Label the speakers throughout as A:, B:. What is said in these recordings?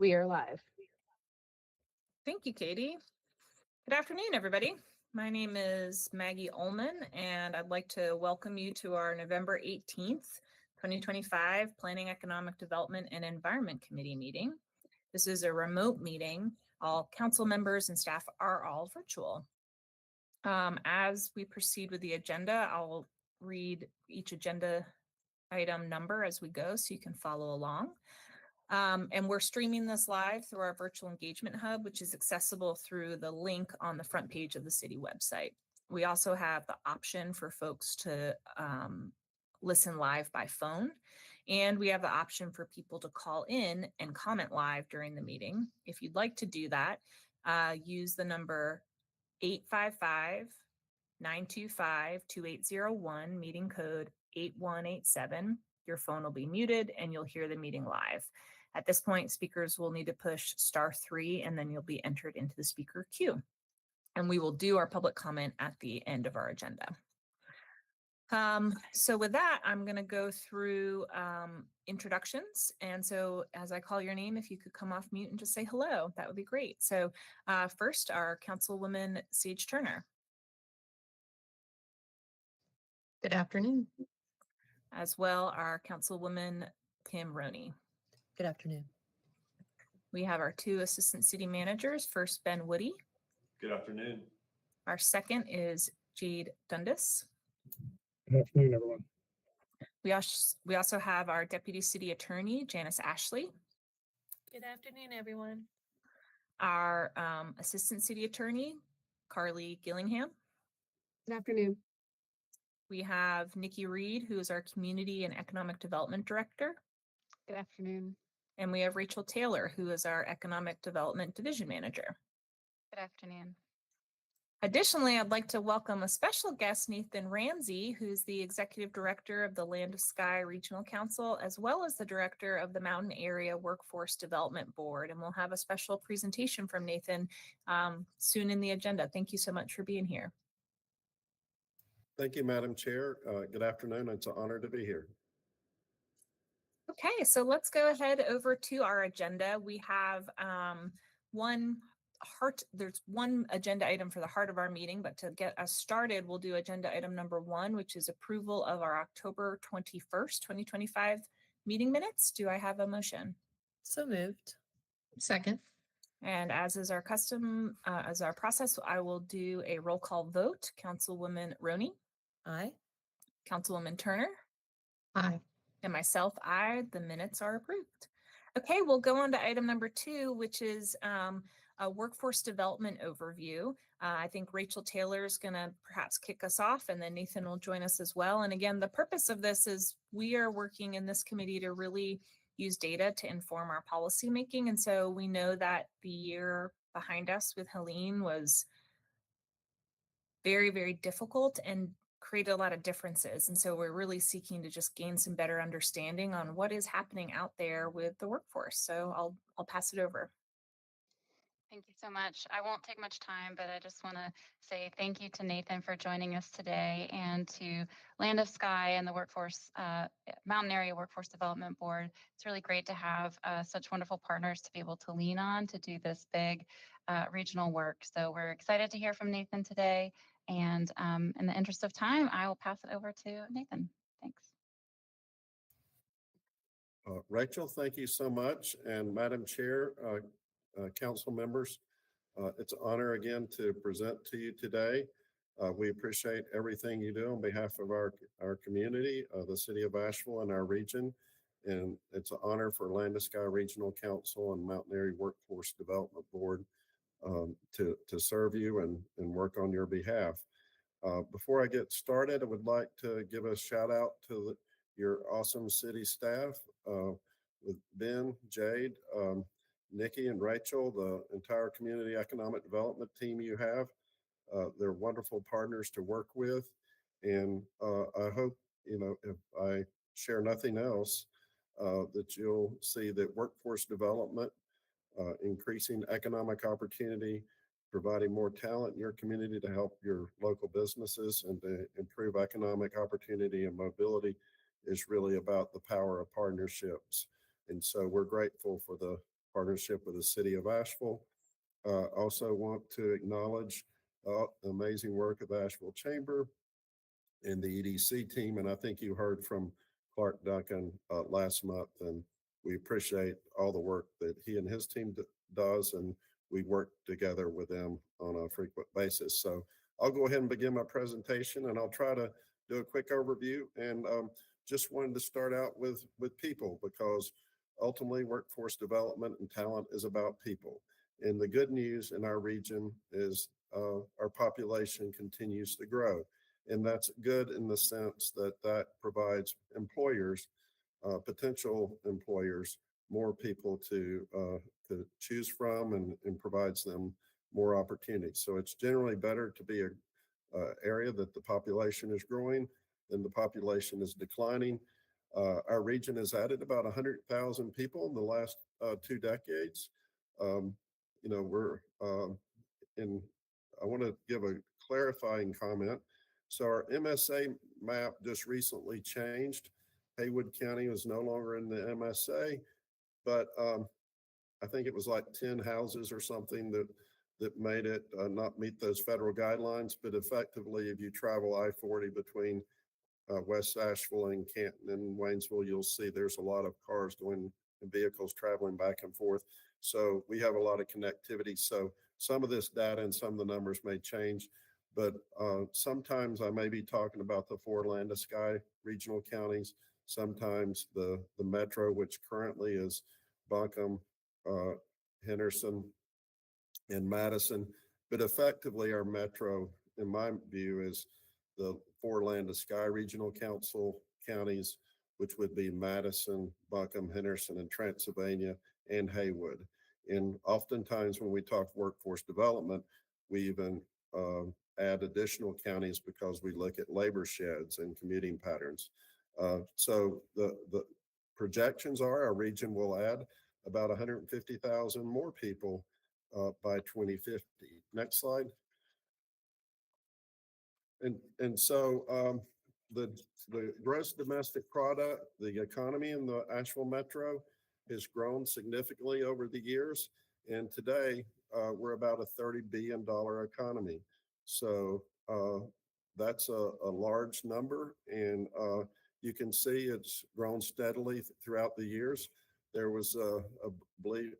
A: We are live.
B: Thank you, Katie. Good afternoon, everybody. My name is Maggie Ullman, and I'd like to welcome you to our November 18th, 2025 Planning, Economic Development, and Environment Committee meeting. This is a remote meeting. All council members and staff are all virtual. As we proceed with the agenda, I'll read each agenda item number as we go so you can follow along. And we're streaming this live through our virtual engagement hub, which is accessible through the link on the front page of the city website. We also have the option for folks to listen live by phone. And we have the option for people to call in and comment live during the meeting. If you'd like to do that, use the number 855-925-2801, meeting code 8187. Your phone will be muted and you'll hear the meeting live. At this point, speakers will need to push *3 and then you'll be entered into the speaker queue. And we will do our public comment at the end of our agenda. So with that, I'm going to go through introductions. And so as I call your name, if you could come off mute and just say hello, that would be great. So first, our Councilwoman Sage Turner.
C: Good afternoon.
B: As well, our Councilwoman Kim Roney.
C: Good afternoon.
B: We have our two assistant city managers. First, Ben Woody.
D: Good afternoon.
B: Our second is Jade Dundas.
E: Good afternoon, everyone.
B: We also have our deputy city attorney, Janice Ashley.
F: Good afternoon, everyone.
B: Our assistant city attorney, Carly Gillingham.
A: Good afternoon.
B: We have Nikki Reed, who is our community and economic development director.
A: Good afternoon.
B: And we have Rachel Taylor, who is our economic development division manager.
F: Good afternoon.
B: Additionally, I'd like to welcome a special guest, Nathan Ramsey, who's the executive director of the Land of Sky Regional Council, as well as the director of the Mountain Area Workforce Development Board. And we'll have a special presentation from Nathan soon in the agenda. Thank you so much for being here.
D: Thank you, Madam Chair. Good afternoon. It's an honor to be here.
B: Okay, so let's go ahead over to our agenda. We have there's one agenda item for the heart of our meeting, but to get us started, we'll do agenda item number 1, which is approval of our October 21st, 2025 meeting minutes. Do I have a motion?
C: So moved. Second.
B: And as is our custom, as our process, I will do a roll call vote. Councilwoman Roney.
C: Aye.
B: Councilwoman Turner.
C: Aye.
B: And myself, aye. The minutes are approved. Okay, we'll go on to item number 2, which is a workforce development overview. I think Rachel Taylor is going to perhaps kick us off, and then Nathan will join us as well. And again, the purpose of this is we are working in this committee to really use data to inform our policy making. And so we know that the year behind us with Helene was very, very difficult and created a lot of differences. And so we're really seeking to just gain some better understanding on what is happening out there with the workforce. So I'll pass it over.
F: Thank you so much. I won't take much time, but I just want to say thank you to Nathan for joining us today, and to Land of Sky and the Mountain Area Workforce Development Board. It's really great to have such wonderful partners to be able to lean on to do this big regional work. So we're excited to hear from Nathan today. And in the interest of time, I will pass it over to Nathan. Thanks.
D: Rachel, thank you so much. And Madam Chair, council members, it's an honor again to present to you today. We appreciate everything you do on behalf of our community, the city of Asheville and our region. And it's an honor for Land of Sky Regional Council and Mountain Area Workforce Development Board to serve you and work on your behalf. Before I get started, I would like to give a shout out to your awesome city staff with Ben, Jade, Nikki, and Rachel, the entire community economic development team you have. They're wonderful partners to work with. And I hope, if I share nothing else, that you'll see that workforce development, increasing economic opportunity, providing more talent in your community to help your local businesses and to improve economic opportunity and mobility is really about the power of partnerships. And so we're grateful for the partnership with the city of Asheville. Also want to acknowledge the amazing work of Asheville Chamber and the EDC team. And I think you heard from Clark Duncan last month, and we appreciate all the work that he and his team does, and we work together with them on a frequent basis. So I'll go ahead and begin my presentation, and I'll try to do a quick overview. And just wanted to start out with people, because ultimately workforce development and talent is about people. And the good news in our region is our population continues to grow. And that's good in the sense that that provides employers, potential employers, more people to choose from, and provides them more opportunities. So it's generally better to be a area that the population is growing than the population is declining. Our region has added about 100,000 people in the last 2 decades. We're in, I want to give a clarifying comment. So our MSA map just recently changed. Haywood County is no longer in the MSA, but I think it was like 10 houses or something that made it not meet those federal guidelines. But effectively, if you travel I-40 between West Asheville and Canton and Waynesville, you'll see there's a lot of cars going and vehicles traveling back and forth. So we have a lot of connectivity. So some of this data and some of the numbers may change, but sometimes I may be talking about the 4 land to sky regional counties, sometimes the metro, which currently is Buncombe, Henderson, and Madison. But effectively our metro, in my view, is the 4 land to sky regional council counties, which would be Madison, Buncombe, Henderson, and Transylvania, and Haywood. And oftentimes when we talk workforce development, we even add additional counties because we look at labor sheds and commuting patterns. So the projections are our region will add about 150,000 more people by 2050. Next slide. And so the gross domestic product, the economy in the Asheville metro has grown significantly over the years. And today we're about a $30 billion economy. So that's a large number. And you can see it's grown steadily throughout the years. There was a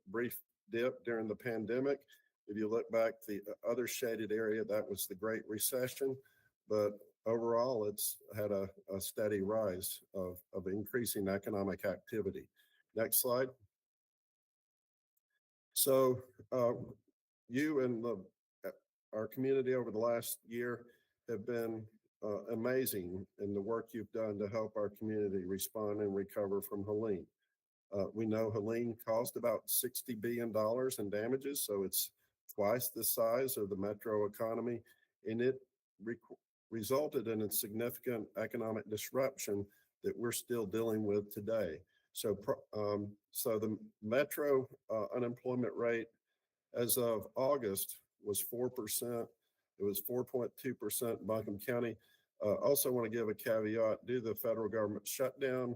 D: brief dip during the pandemic. If you look back, the other shaded area, that was the Great Recession. But overall, it's had a steady rise of increasing economic activity. Next slide. So you and our community over the last year have been amazing in the work you've done to help our community respond and recover from Helene. We know Helene cost about $60 billion in damages, so it's twice the size of the metro economy, and it resulted in a significant economic disruption that we're still dealing with today. So, so the metro unemployment rate as of August was 4%. It was 4.2% in Buncombe County. Also want to give a caveat, due to the federal government shutdown,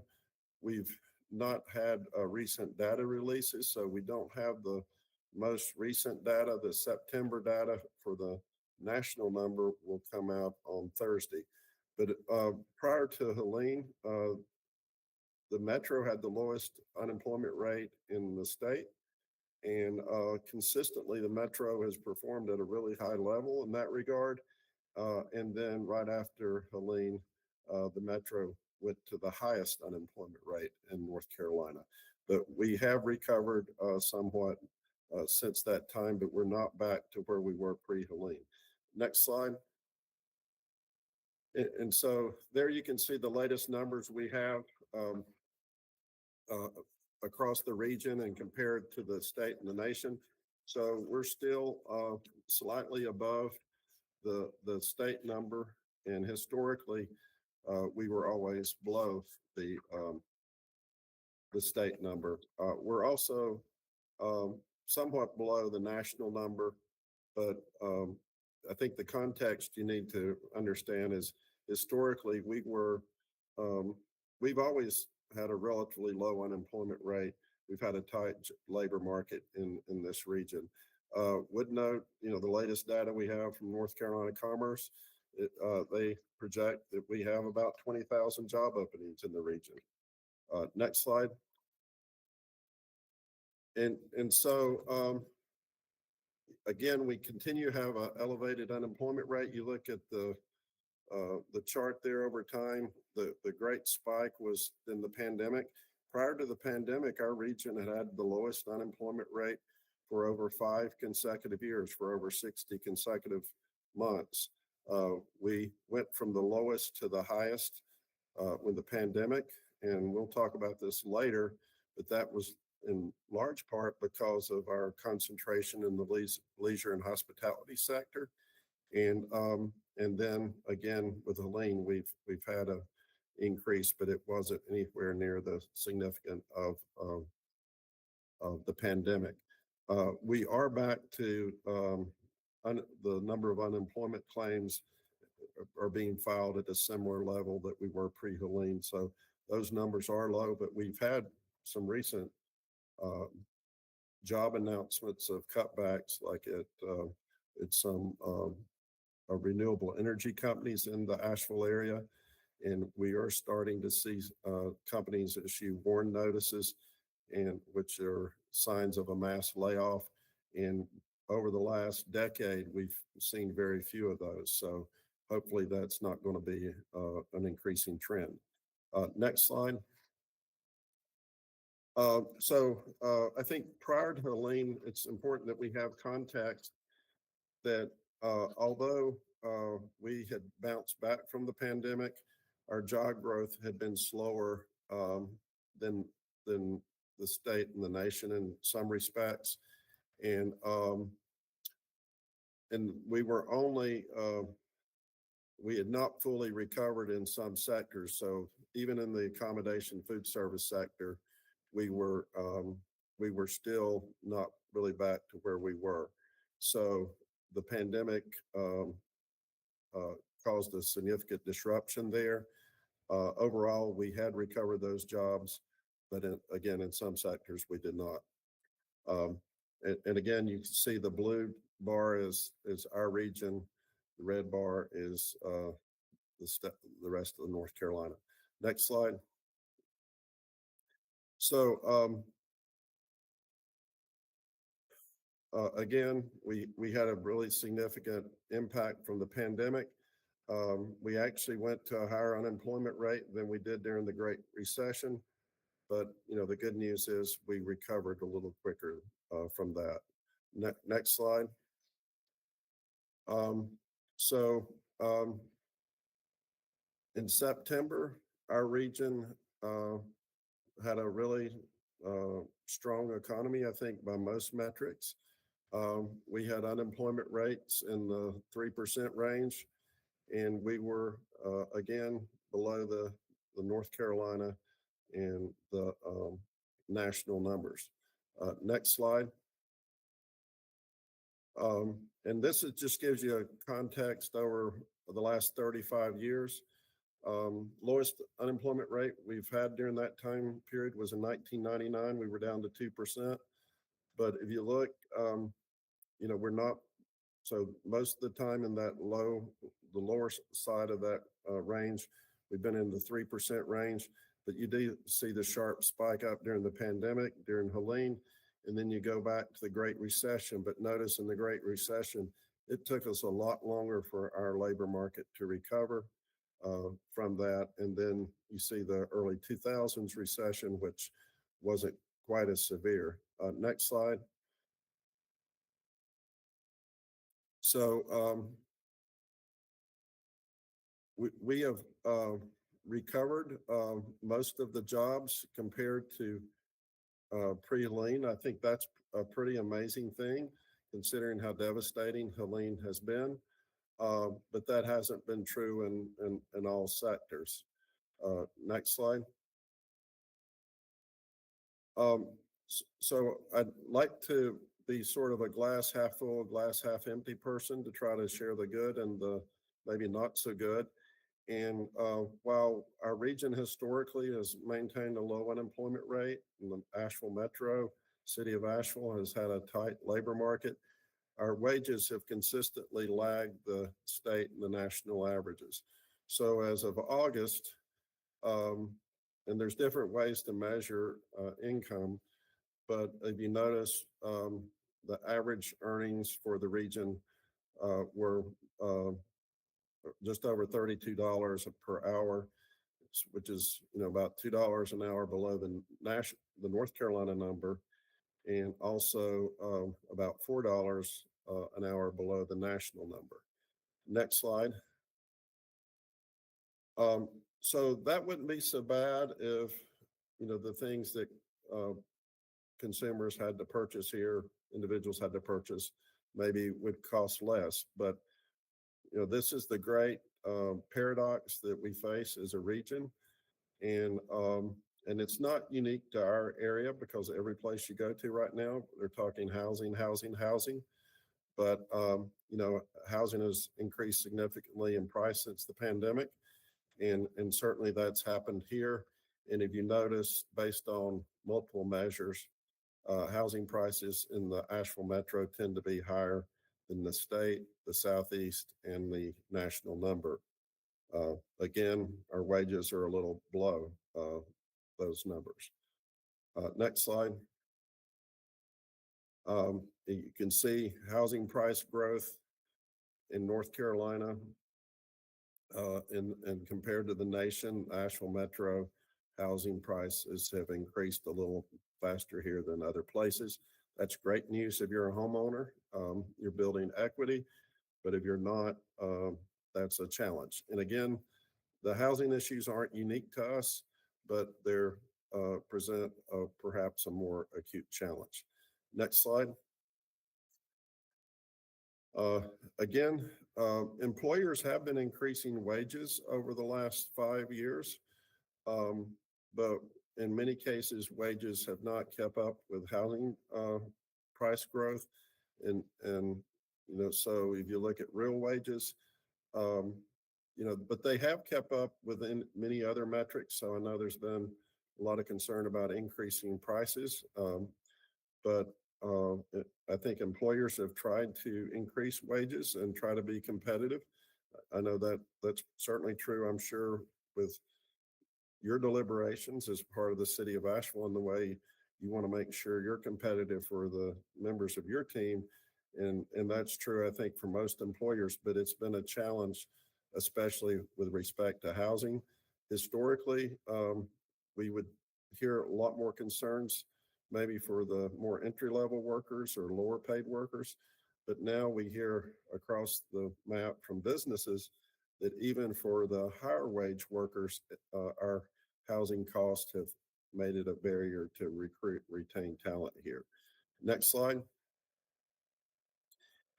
D: we've not had recent data releases, so we don't have the most recent data. The September data for the national number will come out on Thursday. But prior to Helene, the metro had the lowest unemployment rate in the state. And consistently, the metro has performed at a really high level in that regard. And then right after Helene, the metro went to the highest unemployment rate in North Carolina. But we have recovered somewhat since that time, but we're not back to where we were pre-Helene. Next slide. And so there you can see the latest numbers we have across the region and compared to the state and the nation. So we're still slightly above the state number, and historically we were always below the state number. We're also somewhat below the national number, but I think the context you need to understand is historically we've always had a relatively low unemployment rate, we've had a tight labor market in this region. Would note, the latest data we have from North Carolina Commerce, they project that we have about 20,000 job openings in the region. Next slide. And so, again, we continue to have an elevated unemployment rate. You look at the chart there over time. The great spike was in the pandemic. Prior to the pandemic, our region had the lowest unemployment rate for over 5 consecutive years, for over 60 consecutive months. We went from the lowest to the highest with the pandemic, and we'll talk about this later, but that was in large part because of our concentration in the leisure and hospitality sector. And then again, with Helene, we've had a increase, but it wasn't anywhere near the significant of the pandemic. We are back to the number of unemployment claims are being filed at a similar level that we were pre-Helene. So those numbers are low, but we've had some recent job announcements of cutbacks, like at some renewable energy companies in the Asheville area. And we are starting to see companies issue warn notices, and which are signs of a mass layoff. And over the last decade, we've seen very few of those. So hopefully that's not going to be an increasing trend. Next slide. I think prior to Helene, it's important that we have context that although we had bounced back from the pandemic, our job growth had been slower than the state and the nation in some respects. And we were only, we had not fully recovered in some sectors. So even in the accommodation food service sector, we were still not really back to where we were. So the pandemic caused a significant disruption there. Overall, we had recovered those jobs, but again, in some sectors, we did not. And again, you can see the blue bar is our region. The red bar is the rest of the North Carolina. Next slide. So again, we had a really significant impact from the pandemic. We actually went to a higher unemployment rate than we did during the Great Recession. But, the good news is we recovered a little quicker from that. Next slide. In September, our region had a really strong economy, I think, by most metrics. We had unemployment rates in the 3% range, and we were, again, below the North Carolina and the national numbers. Next slide. And this just gives you a context over the last 35 years. Lowest unemployment rate we've had during that time period was in 1999. We were down to 2%. But if you look, we're not, so most of the time in that the lower side of that range, we've been in the 3% range. But you do see the sharp spike up during the pandemic, during Helene, and then you go back to the Great Recession. But notice in the Great Recession, it took us a lot longer for our labor market to recover from that. And then you see the early 2000s recession, which wasn't quite as severe. Next slide. So we have recovered most of the jobs compared to pre-Helene. I think that's a pretty amazing thing, considering how devastating Helene has been. But that hasn't been true in all sectors. Next slide. So I'd like to be sort of a glass half full, glass half empty person to try to share the good and the maybe not so good. And while our region historically has maintained a low unemployment rate, in the Asheville Metro, city of Asheville has had a tight labor market. Our wages have consistently lagged the state and the national averages. So as of August, and there's different ways to measure income, but if you notice, the average earnings for the region were just over $32 per hour, which is about $2 an hour below the North Carolina number, and also about $4 an hour below the national number. Next slide. So that wouldn't be so bad if the things that consumers had to purchase here, individuals had to purchase, maybe would cost less. But this is the great paradox that we face as a region, and it's not unique to our area because every place you go to right now, they're talking housing, housing, housing. But housing has increased significantly in price since the pandemic, and certainly that's happened here. And if you notice, based on multiple measures, housing prices in the Asheville Metro tend to be higher than the state, the Southeast, and the national number. Again, our wages are a little below those numbers. Next slide. You can see housing price growth in North Carolina and compared to the nation. Asheville Metro housing prices have increased a little faster here than other places. That's great news if you're a homeowner. You're building equity, but if you're not, that's a challenge. And again, the housing issues aren't unique to us, but they're present perhaps a more acute challenge. Next slide. Again, employers have been increasing wages over the last 5 years, but in many cases, wages have not kept up with housing price growth. And so if you look at real wages, but they have kept up within many other metrics. So I know there's been a lot of concern about increasing prices, but I think employers have tried to increase wages and try to be competitive. I know that that's certainly true, I'm sure, with your deliberations as part of the city of Asheville and the way you want to make sure you're competitive for the members of your team. And that's true, I think, for most employers, but it's been a challenge, especially with respect to housing. Historically, we would hear a lot more concerns maybe for the more entry-level workers or lower paid workers. But now we hear across the map from businesses that even for the higher wage workers, our housing costs have made it a barrier to retain talent here. Next slide.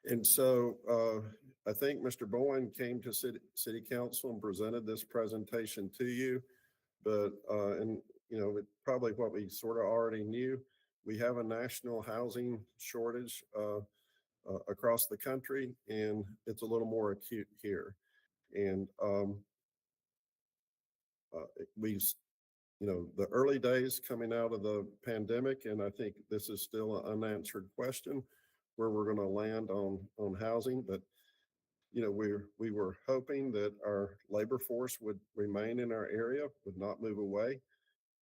D: And so I think Mr. Bowen came to City Council and presented this presentation to you, but probably what we sort of already knew, we have a national housing shortage across the country, and it's a little more acute here. And the early days coming out of the pandemic, and I think this is still an unanswered question where we're going to land on housing, but we were hoping that our labor force would remain in our area, would not move away.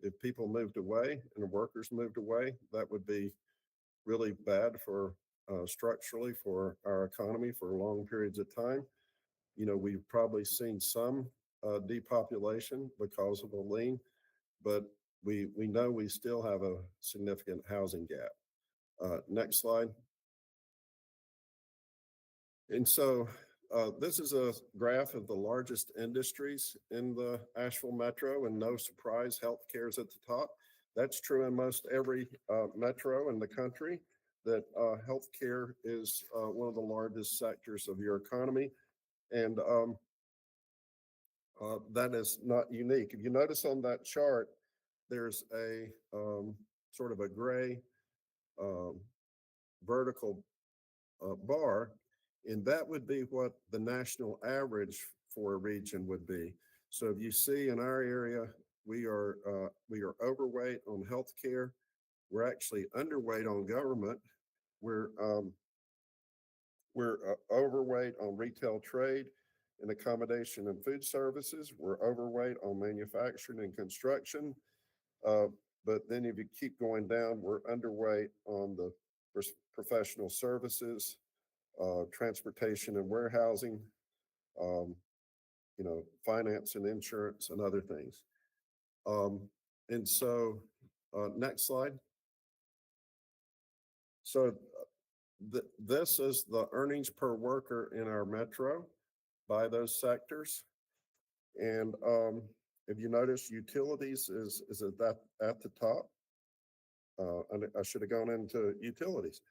D: If people moved away and the workers moved away, that would be really bad for structurally for our economy for long periods of time. We've probably seen some depopulation because of the lean, but we know we still have a significant housing gap. Next slide. And so this is a graph of the largest industries in the Asheville Metro, and no surprise, healthcare is at the top. That's true in most every metro in the country, that healthcare is one of the largest sectors of your economy. And that is not unique. If you notice on that chart, there's a sort of a gray vertical bar, and that would be what the national average for a region would be. So if you see in our area, we are overweight on healthcare. We're actually underweight on government. We're overweight on retail trade and accommodation and food services. We're overweight on manufacturing and construction. But then if you keep going down, we're underweight on the professional services, transportation and warehousing, um, finance and insurance and other things. And so, next slide. So this is the earnings per worker in our metro by those sectors. And if you notice, utilities is at the top. And I should have gone into utilities.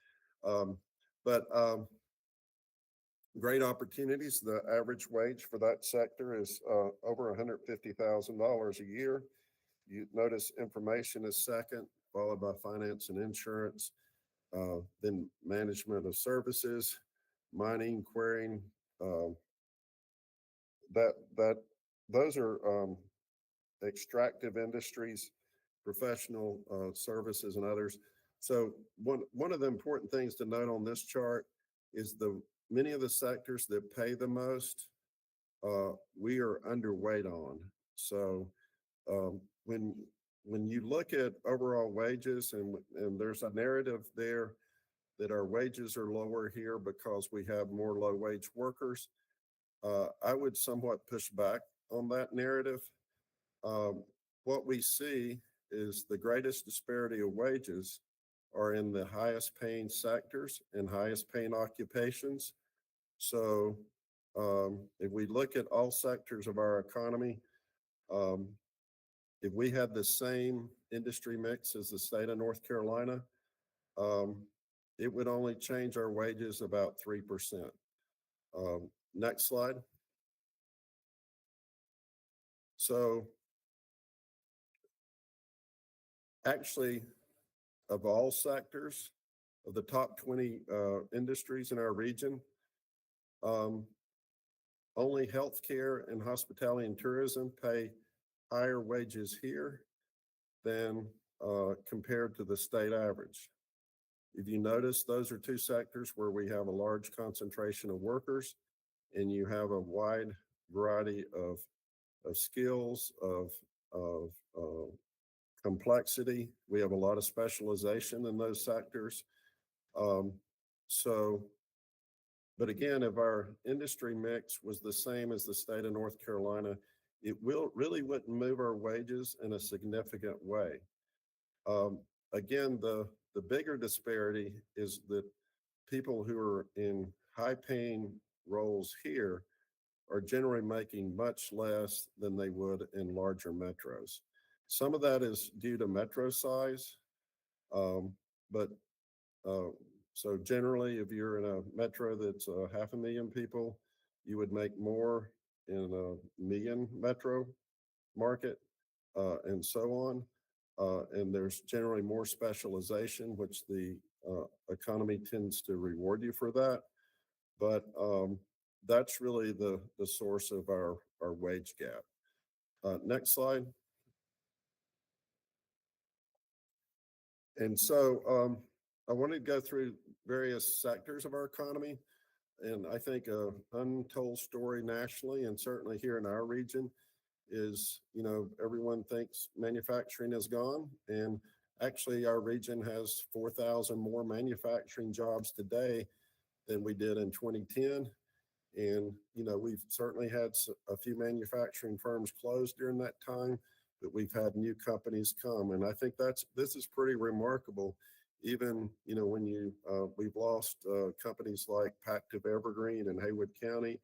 D: But great opportunities. The average wage for that sector is over $150,000 a year. You notice information is second, followed by finance and insurance, then management of services, mining, quarrying. Those are extractive industries, professional services, and others. So one of the important things to note on this chart is many of the sectors that pay the most, we are underweight on. So when you look at overall wages, and there's a narrative there that our wages are lower here because we have more low wage workers, I would somewhat push back on that narrative. What we see is the greatest disparity of wages are in the highest paying sectors and highest paying occupations. So if we look at all sectors of our economy, if we had the same industry mix as the state of North Carolina, it would only change our wages about 3%. Next slide. So actually, of all sectors, of the top 20 industries in our region, only healthcare and hospitality and tourism pay higher wages here than compared to the state average. If you notice, those are two sectors where we have a large concentration of workers, and you have a wide variety of skills, of complexity. We have a lot of specialization in those sectors. But again, if our industry mix was the same as the state of North Carolina, it really wouldn't move our wages in a significant way. Again, the bigger disparity is that people who are in high paying roles here are generally making much less than they would in larger metros. Some of that is due to metro size, but so generally, if you're in a metro that's 500,000 people, you would make more in a million metro market, and so on. And there's generally more specialization, which the economy tends to reward you for that. But that's really the source of our wage gap. Next slide. And so I wanted to go through various sectors of our economy. And I think an untold story nationally, and certainly here in our region, is, everyone thinks manufacturing is gone. And actually, our region has 4,000 more manufacturing jobs today than we did in 2010. And, we've certainly had a few manufacturing firms close during that time, but we've had new companies come. And I think this is pretty remarkable. Even, when we've lost companies like Pactiv Evergreen in Haywood County,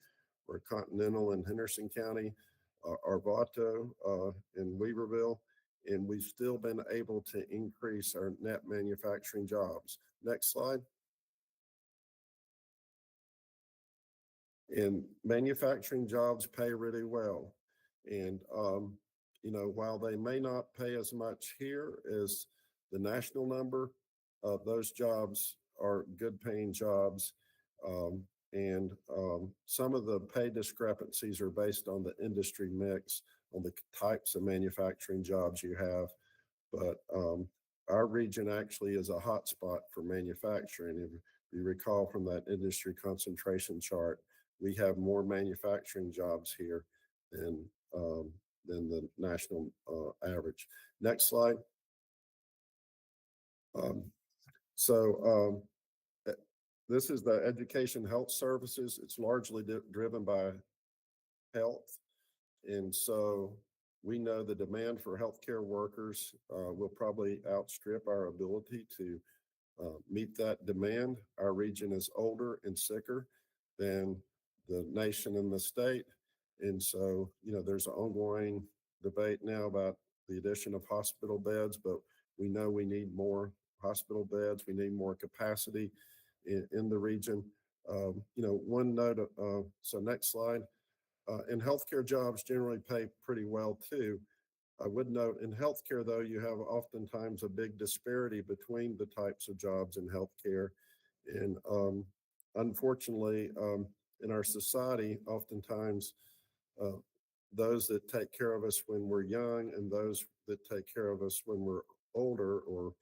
D: or Continental in Henderson County, Arvato in Weaverville, and we've still been able to increase our net manufacturing jobs. Next slide. And manufacturing jobs pay really well. And, while they may not pay as much here as the national number, those jobs are good paying jobs. And some of the pay discrepancies are based on the industry mix, on the types of manufacturing jobs you have. But our region actually is a hotspot for manufacturing. If you recall from that industry concentration chart, we have more manufacturing jobs here than the national average. Next slide. So this is the education health services. It's largely driven by health. And so we know the demand for healthcare workers will probably outstrip our ability to meet that demand. Our region is older and sicker than the nation and the state. And so, there's an ongoing debate now about the addition of hospital beds, but we know we need more hospital beds. We need more capacity in the region. One note, so next slide. And healthcare jobs generally pay pretty well too. I would note in healthcare, though, you have oftentimes a big disparity between the types of jobs in healthcare. And unfortunately, in our society, oftentimes those that take care of us when we're young and those that take care of us when we're older or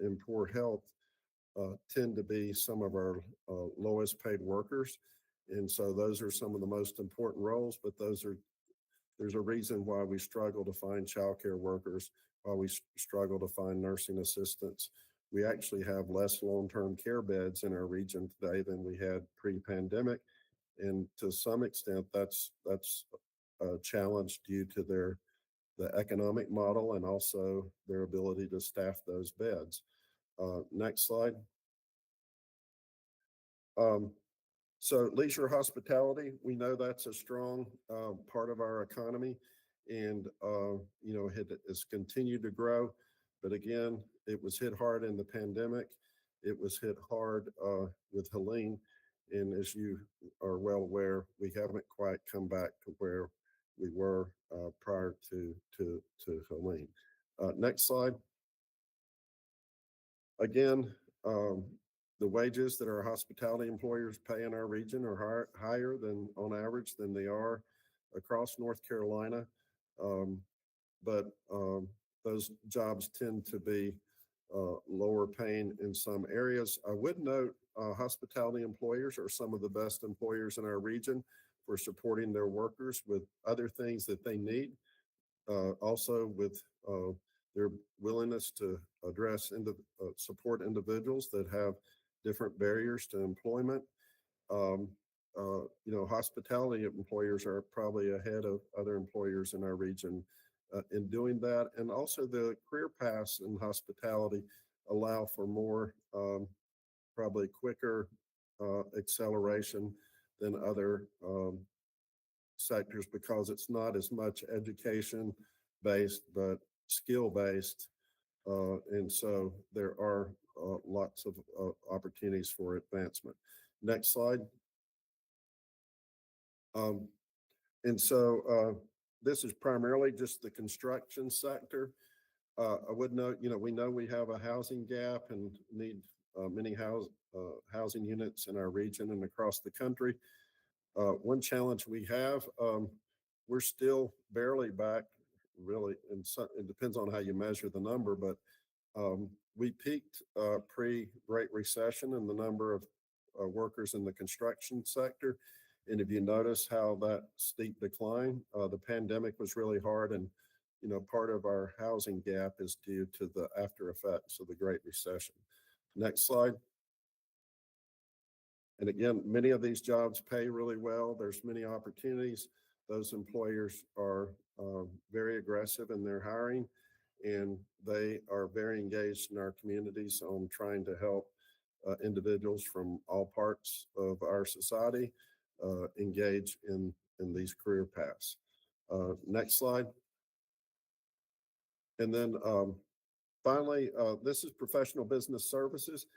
D: in poor health tend to be some of our lowest paid workers. And so those are some of the most important roles, but there's a reason why we struggle to find childcare workers, why we struggle to find nursing assistants. We actually have less long-term care beds in our region today than we had pre-pandemic. And to some extent, that's a challenge due to the economic model and also their ability to staff those beds. Next slide. So leisure hospitality, we know that's a strong part of our economy, and it has continued to grow. But again, it was hit hard in the pandemic. It was hit hard with Helene, and as you are well aware, we haven't quite come back to where we were prior to Helene. Next slide. Again, the wages that our hospitality employers pay in our region are higher than on average than they are across North Carolina. But those jobs tend to be lower paying in some areas. I would note hospitality employers are some of the best employers in our region for supporting their workers with other things that they need. Also with their willingness to address and support individuals that have different barriers to employment. Hospitality employers are probably ahead of other employers in our region in doing that. And also the career paths in hospitality allow for more, probably quicker acceleration than other sectors because it's not as much education based, but skill based. And so there are lots of opportunities for advancement. Next slide. And so this is primarily just the construction sector. I would note, we know we have a housing gap and need many housing units in our region and across the country. One challenge we have, we're still barely back, really, and it depends on how you measure the number, but we peaked pre-Great Recession in the number of workers in the construction sector. And if you notice how that steep decline, the pandemic was really hard. And, part of our housing gap is due to the after effects of the Great Recession. Next slide. And again, many of these jobs pay really well. There's many opportunities. Those employers are very aggressive in their hiring, and they are very engaged in our communities on trying to help individuals from all parts of our society engage in these career paths. Next slide. And then finally, this is professional business services.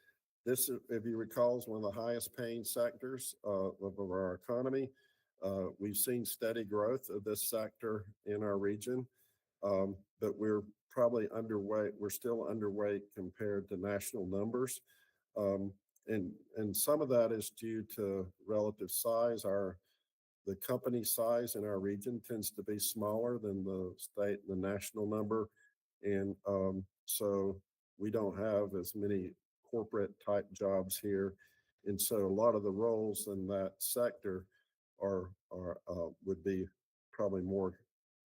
D: This, if you recall, is one of the highest paying sectors of our economy. We've seen steady growth of this sector in our region, but we're probably underweight. We're still underweight compared to national numbers. and some of that is due to relative size. The company size in our region tends to be smaller than the state and the national number. And so we don't have as many corporate type jobs here. And so a lot of the roles in that sector would be probably more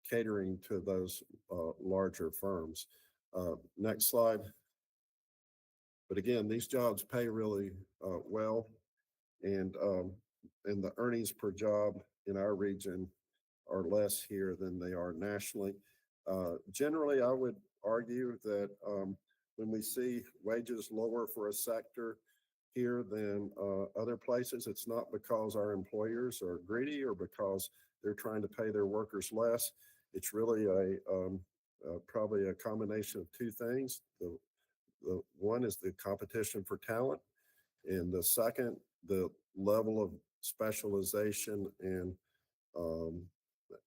D: catering to those larger firms. Next slide. But again, these jobs pay really well, and the earnings per job in our region are less here than they are nationally. Generally, I would argue that when we see wages lower for a sector here than other places, it's not because our employers are greedy or because they're trying to pay their workers less. It's really probably a combination of two things. The one is the competition for talent, and the second, the level of specialization um,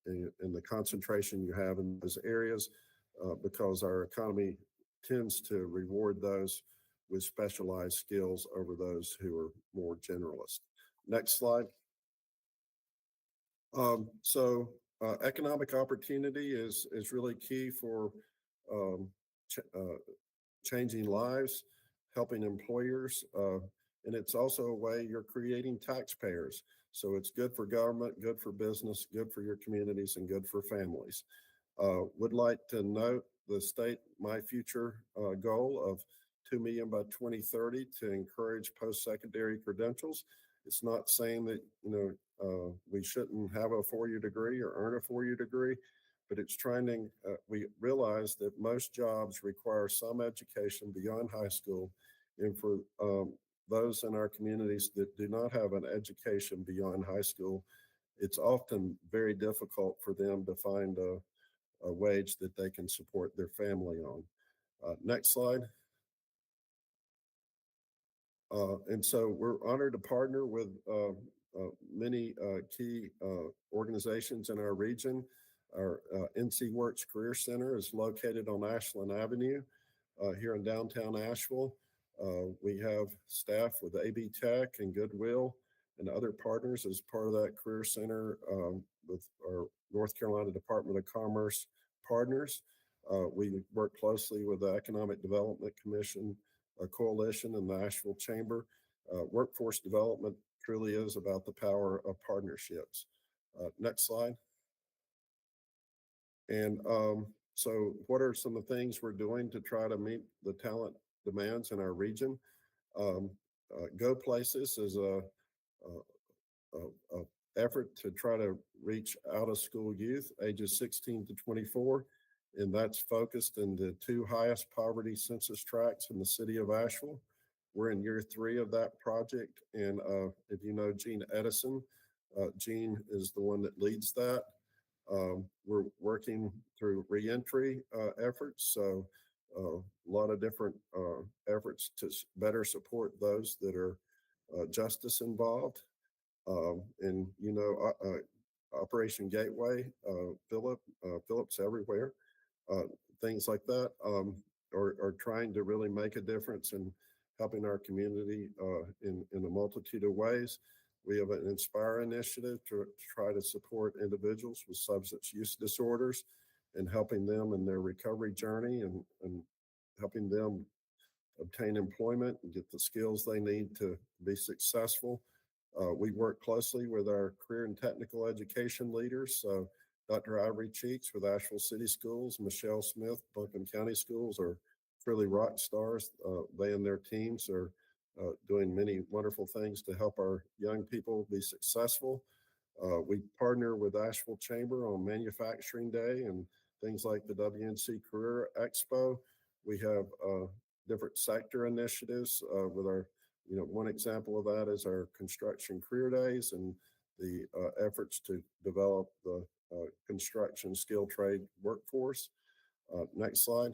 D: and the concentration you have in those areas, because our economy tends to reward those with specialized skills over those who are more generalist. Next slide. Economic opportunity is really key for um, changing lives, helping employers, and it's also a way you're creating taxpayers. So it's good for government, good for business, good for your communities, and good for families. Would like to note the state My Future goal of 2 million by 2030 to encourage post-secondary credentials. It's not saying that we shouldn't have a 4-year degree or earn a 4-year degree, but it's trying to, we realize that most jobs require some education beyond high school. And for those in our communities that do not have an education beyond high school, it's often very difficult for them to find a wage that they can support their family on. Next slide. And so we're honored to partner with many key organizations in our region. Our NC Works Career Center is located on Ashland Avenue here in downtown Asheville. We have staff with AB Tech and Goodwill and other partners as part of that Career Center with our North Carolina Department of Commerce partners. We work closely with the Economic Development Commission, Coalition, and the Asheville Chamber. Workforce development truly is about the power of partnerships. Next slide. And so what are some of the things we're doing to try to meet the talent demands in our region? Go Places is a effort to try to reach out of school youth ages 16 to 24. And that's focused in the 2 highest poverty census tracts in the city of Asheville. We're in year 3 of that project. And if you know Gene Edison, Gene is the one that leads that. We're working through reentry efforts. So a lot of different efforts to better support those that are justice involved. And, Operation Gateway, Phillips Everywhere, things like that are trying to really make a difference in helping our community in a multitude of ways. We have an Inspire initiative to try to support individuals with substance use disorders and helping them in their recovery journey and helping them obtain employment and get the skills they need to be successful. We work closely with our career and technical education leaders. So Dr. Ivory Cheeks with Asheville City Schools, Michelle Smith, Buncombe County Schools are truly rock stars. They and their teams are doing many wonderful things to help our young people be successful. We partner with Asheville Chamber on Manufacturing Day and things like the WNC Career Expo. We have different sector initiatives with our, one example of that is our construction career days and the efforts to develop the construction skill trade workforce. Next slide.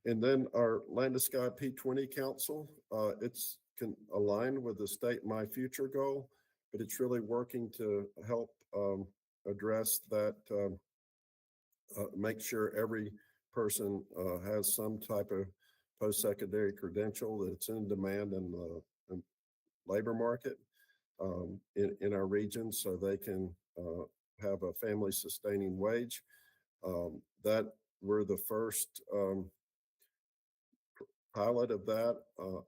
D: And then our Land to Sky P20 Council, it's aligned with the state My Future goal, but it's really working to help address that, make sure every person has some type of post-secondary credential that's in demand in the labor market in our region, so they can have a family sustaining wage. That we're the first pilot of that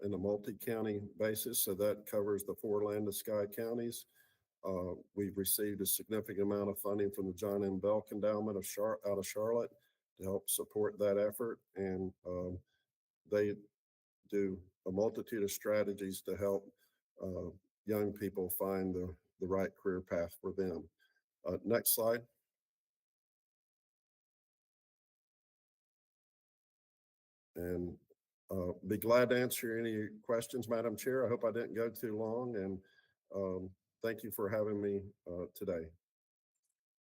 D: in a multi-county basis. So that covers the 4 Land to Sky counties. We've received a significant amount of funding from the John M. Belk Endowment out of Charlotte to help support that effort. And they do a multitude of strategies to help young people find the right career path for them. Next slide. And be glad to answer any questions, Madam Chair. I hope I didn't go too long, and thank you for having me today.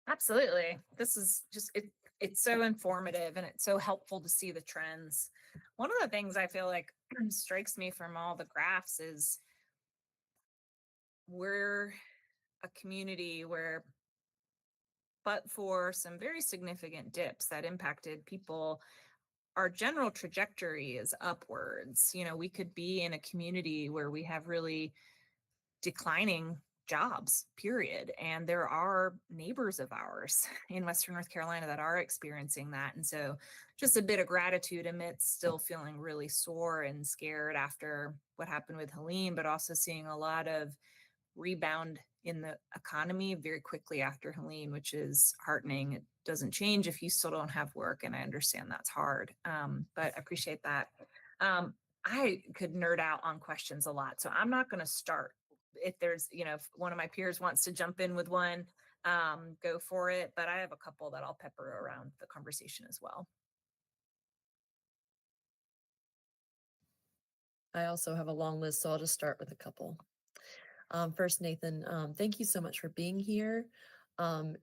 B: Absolutely. This is just it's so informative and it's so helpful to see the trends. One of the things I feel like strikes me from all the graphs is we're a community where, but for some very significant dips that impacted people, our general trajectory is upwards. You know, we could be in a community where we have really declining jobs, period. And there are neighbors of ours in Western North Carolina that are experiencing that. And so just a bit of gratitude amidst still feeling really sore and scared after what happened with Helene, but also seeing a lot of rebound in the economy very quickly after Helene, which is heartening. It doesn't change if you still don't have work, and I understand that's hard, but I appreciate that. I could nerd out on questions a lot, so I'm not going to start. If there's, you know, if one of my peers wants to jump in with one, go for it, but I have a couple that I'll pepper around the conversation as well.
C: I also have a long list, so I'll just start with a couple. First, Nathan, thank you so much for being here.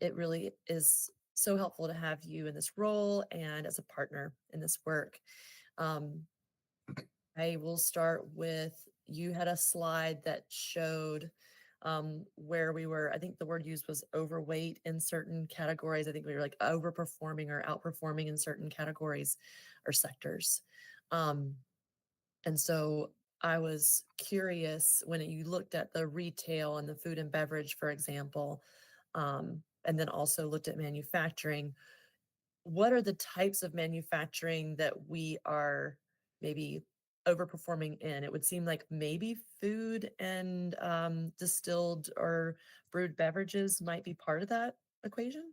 C: It really is so helpful to have you in this role and as a partner in this work. I will start with, you had a slide that showed where we were, I think the word used was overweight in certain categories. I think we were like overperforming or outperforming in certain categories or sectors. And so I was curious when you looked at the retail and the food and beverage, for example, and then also looked at manufacturing, what are the types of manufacturing that we are maybe overperforming in? It would seem like maybe food and distilled or brewed beverages might be part of that equation.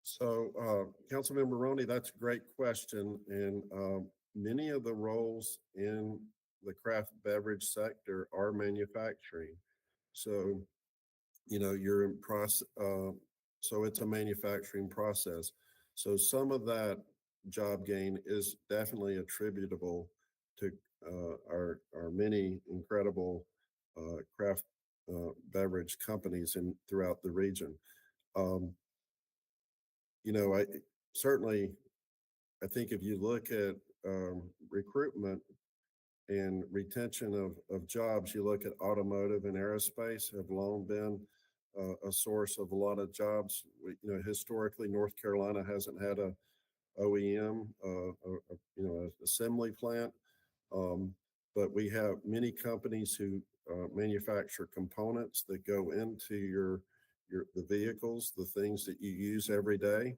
D: So, Councilmember Roney, that's a great question. And many of the roles in the craft beverage sector are manufacturing. So, you know, you're in process, so it's a manufacturing process. So some of that job gain is definitely attributable to our many incredible craft beverage companies throughout the region. You know, I think if you look at recruitment and retention of jobs, you look at automotive and aerospace have long been a source of a lot of jobs. You know, historically, North Carolina hasn't had a OEM, you know, an assembly plant, but we have many companies who manufacture components that go into the vehicles, the things that you use every day.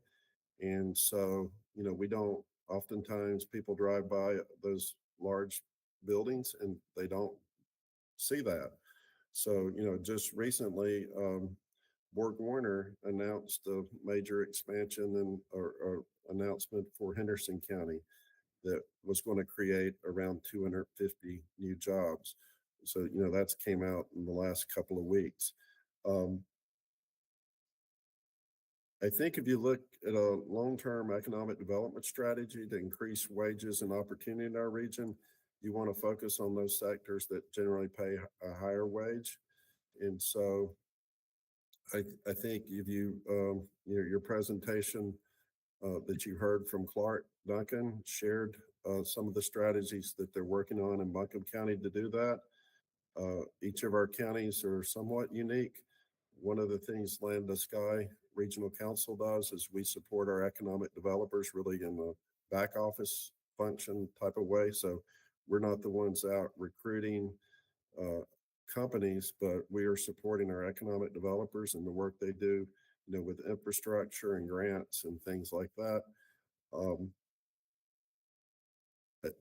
D: And so, you know, we don't, oftentimes people drive by those large buildings and they don't see that. So, you know, just recently, Borg Warner announced a major expansion or announcement for Henderson County that was going to create around 250 new jobs. So, you know, that's came out in the last couple of weeks. I think if you look at a long-term economic development strategy to increase wages and opportunity in our region, you want to focus on those sectors that generally pay a higher wage. And so I think if you, your presentation that you heard from Clark Duncan shared some of the strategies that they're working on in Buncombe County to do that. Each of our counties are somewhat unique. One of the things Land to Sky Regional Council does is we support our economic developers really in the back office function type of way. So we're not the ones out recruiting companies, but we are supporting our economic developers and the work they do, with infrastructure and grants and things like that.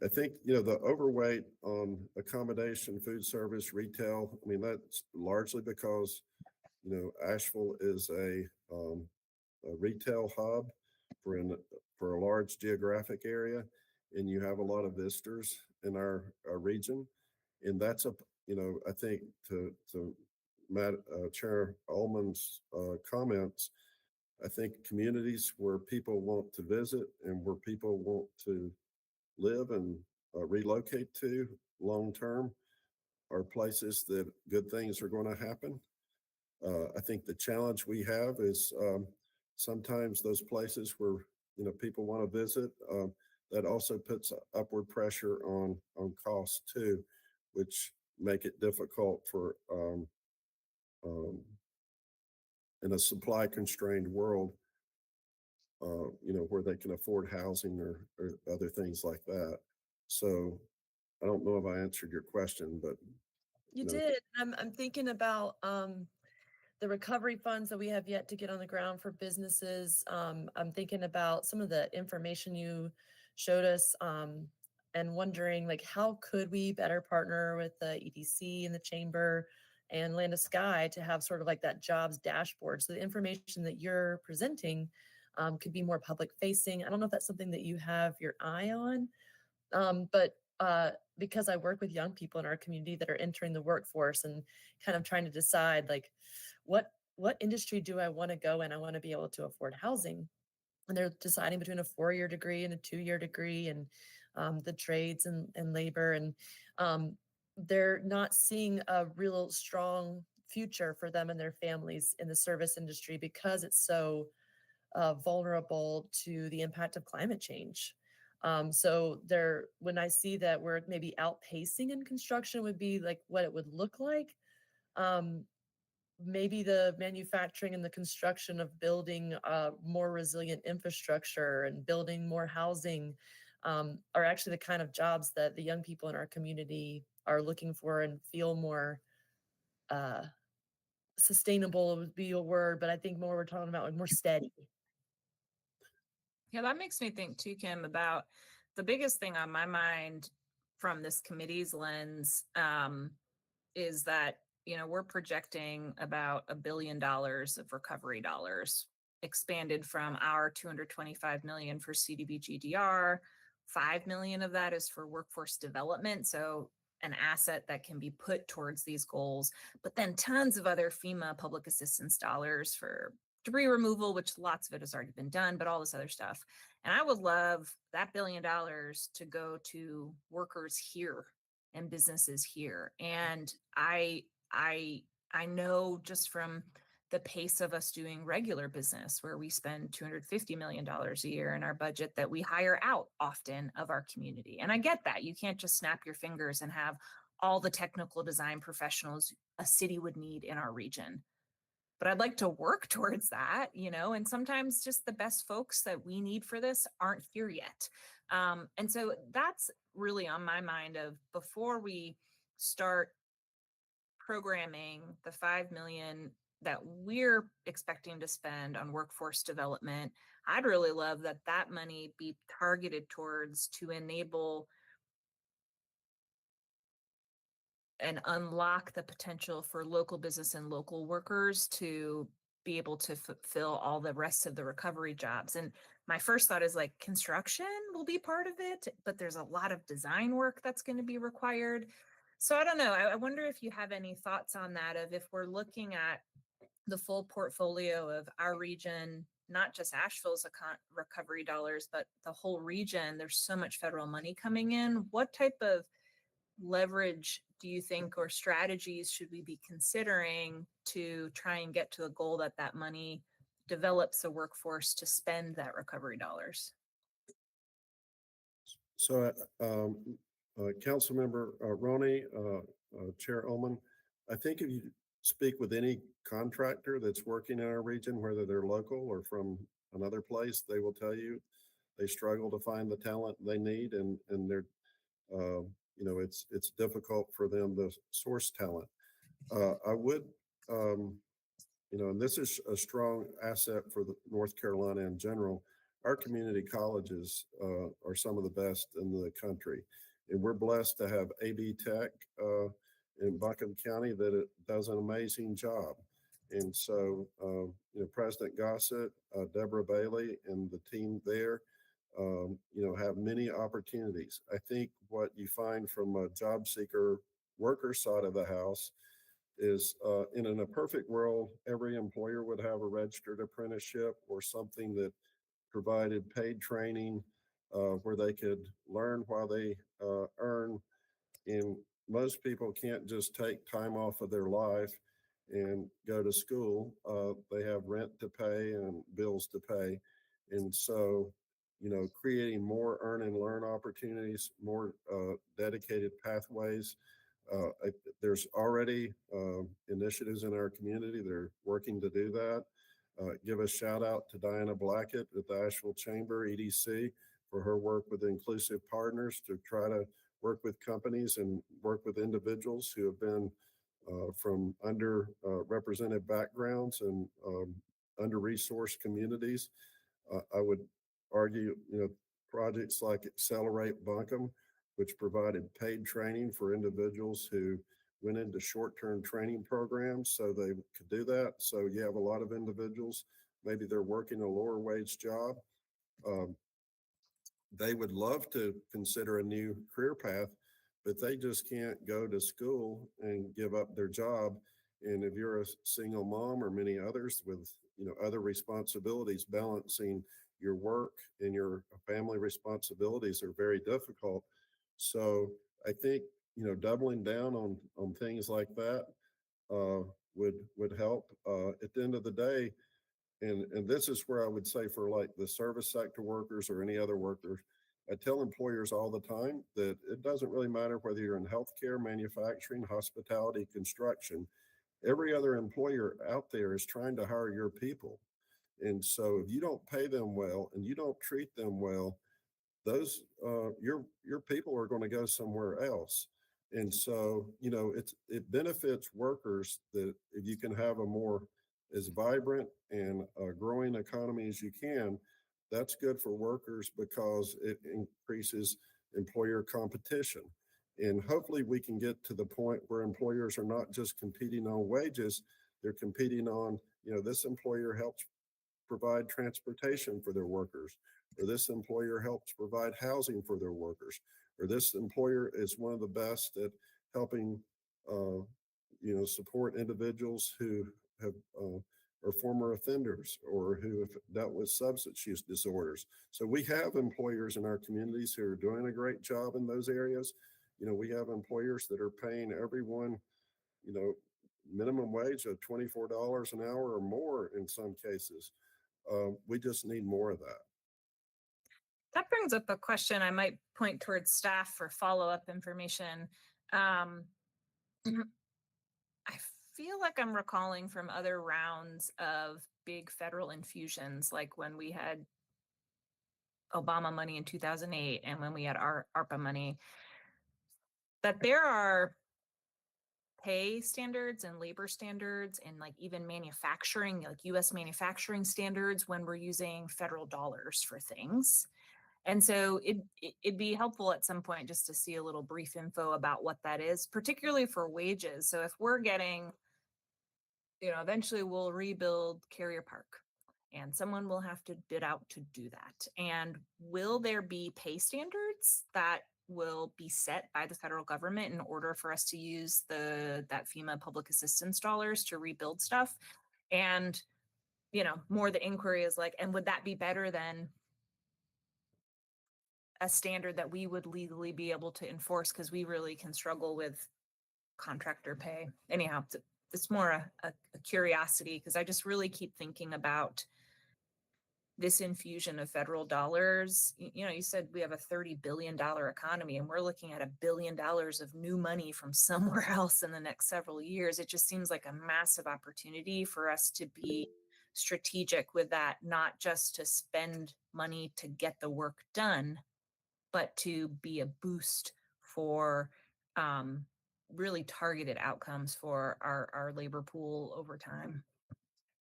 D: I think, the overweight on accommodation, food service, retail, I mean, that's largely because, Asheville is a retail hub for for a large geographic area, and you have a lot of visitors in our region, and that's I think to Matt Chair Allman's comments, I think communities where people want to visit and where people want to live and relocate to long term are places that good things are going to happen. I think the challenge we have is sometimes those places where people want to visit. That also puts upward pressure on costs too, which make it difficult for in a supply constrained world, where they can afford housing or other things like that. So I don't know if I answered your question, but
C: You
D: No.
C: did. I'm thinking about the recovery funds that we have yet to get on the ground for businesses. I'm thinking about some of the information you showed us, and wondering like how could we better partner with the EDC and the chamber and Land of Sky to have sort of like that jobs dashboard. So the information that you're presenting could be more public facing. I don't know if that's something that you have your eye on, but because I work with young people in our community that are entering the workforce and kind of trying to decide like what industry do I want to go in? I want to be able to afford housing. And they're deciding between a 4-year degree and a 2-year degree and the trades and labor. And they're not seeing a real strong future for them and their families in the service industry because it's so vulnerable to the impact of climate change. So when I see that we're maybe outpacing in construction would be like what it would look like. Um, Maybe the manufacturing and the construction of building more resilient infrastructure and building more housing are actually the kind of jobs that the young people in our community are looking for and feel more uh, sustainable would be a word, but I think more we're talking about like more steady.
B: Yeah, that makes me think too, Kim, about the biggest thing on my mind from this committee's lens, is that, we're projecting about $1 billion of recovery dollars expanded from our 225 million for CDBG-DR. 5 million of that is for workforce development. So an asset that can be put towards these goals, but then tons of other FEMA public assistance dollars for debris removal, which lots of it has already been done, but all this other stuff. And I would love that $1 billion to go to workers here and businesses here. And I know just from the pace of us doing regular business, where we spend $250 million a year in our budget, that we hire out often of our community. And I get that. You can't just snap your fingers and have all the technical design professionals a city would need in our region. But I'd like to work towards that, and sometimes just the best folks that we need for this aren't here yet. And so that's really on my mind of before we start programming the 5 million that we're expecting to spend on workforce development, I'd really love that money be targeted towards to enable and unlock the potential for local business and local workers to be able to fulfill all the rest of the recovery jobs. And my first thought is like construction will be part of it, but there's a lot of design work that's going to be required. So I don't know. I wonder if you have any thoughts on that, of if we're looking at the full portfolio of our region, not just Asheville's recovery dollars, but the whole region. There's so much federal money coming in. What type of leverage do you think, or strategies should we be considering to try and get to the goal that money develops a workforce to spend that recovery dollars?
D: So, Councilmember Roney, Chair Ullman, I think if you speak with any contractor that's working in our region, whether they're local or from another place, they will tell you they struggle to find the talent they need, and they're it's difficult for them to source talent. I would and this is a strong asset for the North Carolina in general. Our community colleges are some of the best in the country, and we're blessed to have AB Tech in Buncombe County that it does an amazing job. And so, President Gossett, Deborah Bailey, and the team there, have many opportunities. I think what you find from a job seeker worker side of the house is in a perfect world, every employer would have a registered apprenticeship or something that provided paid training where they could learn while they earn. And most people can't just take time off of their life and go to school. They have rent to pay and bills to pay. And so, creating more earn and learn opportunities, more dedicated pathways. There's already initiatives in our community that are working to do that. Give a shout out to Diana Blackett at the Asheville Chamber, EDC, for her work with Inclusive Partners to try to work with companies and work with individuals who have been from underrepresented backgrounds and under-resourced communities. I would argue, projects like Accelerate Buncombe, which provided paid training for individuals who went into short-term training programs so they could do that. So you have a lot of individuals, maybe they're working a lower wage job. They would love to consider a new career path, but they just can't go to school and give up their job. And if you're a single mom or many others with, other responsibilities, balancing your work and your family responsibilities are very difficult. So I think, doubling down on things like that would help. At the end of the day, and this is where I would say for like the service sector workers or any other workers, I tell employers all the time that it doesn't really matter whether you're in healthcare, manufacturing, hospitality, construction. Every other employer out there is trying to hire your people. And so if you don't pay them well and you don't treat them well, those your people are going to go somewhere else. And so, it benefits workers that if you can have a more as vibrant and growing economy as you can, that's good for workers because it increases employer competition. And hopefully we can get to the point where employers are not just competing on wages, they're competing on, this employer helps provide transportation for their workers, or this employer helps provide housing for their workers, or this employer is one of the best at helping, support individuals who have are former offenders or who have dealt with substance use disorders. So we have employers in our communities who are doing a great job in those areas. We have employers that are paying everyone, minimum wage of $24 an hour or more in some cases. We just need more of that.
B: That brings up a question I might point towards staff for follow-up information. I feel like I'm recalling from other rounds of big federal infusions, like when we had Obama money in 2008 and when we had our ARPA money, that there are pay standards and labor standards and like even manufacturing, like US manufacturing standards when we're using federal dollars for things. And so it'd be helpful at some point just to see a little brief info about what that is, particularly for wages. So if we're getting, eventually we'll rebuild Carrier Park and someone will have to bid out to do that. And will there be pay standards that will be set by the federal government in order for us to use that FEMA public assistance dollars to rebuild stuff? And, more the inquiry is like, and would that be better than a standard that we would legally be able to enforce, because we really can struggle with contractor pay. Anyhow, it's more a curiosity, because I just really keep thinking about this infusion of federal dollars. You said we have a $30 billion economy and we're looking at $1 billion of new money from somewhere else in the next several years. It just seems like a massive opportunity for us to be strategic with that, not just to spend money to get the work done, but to be a boost for really targeted outcomes for our labor pool over time.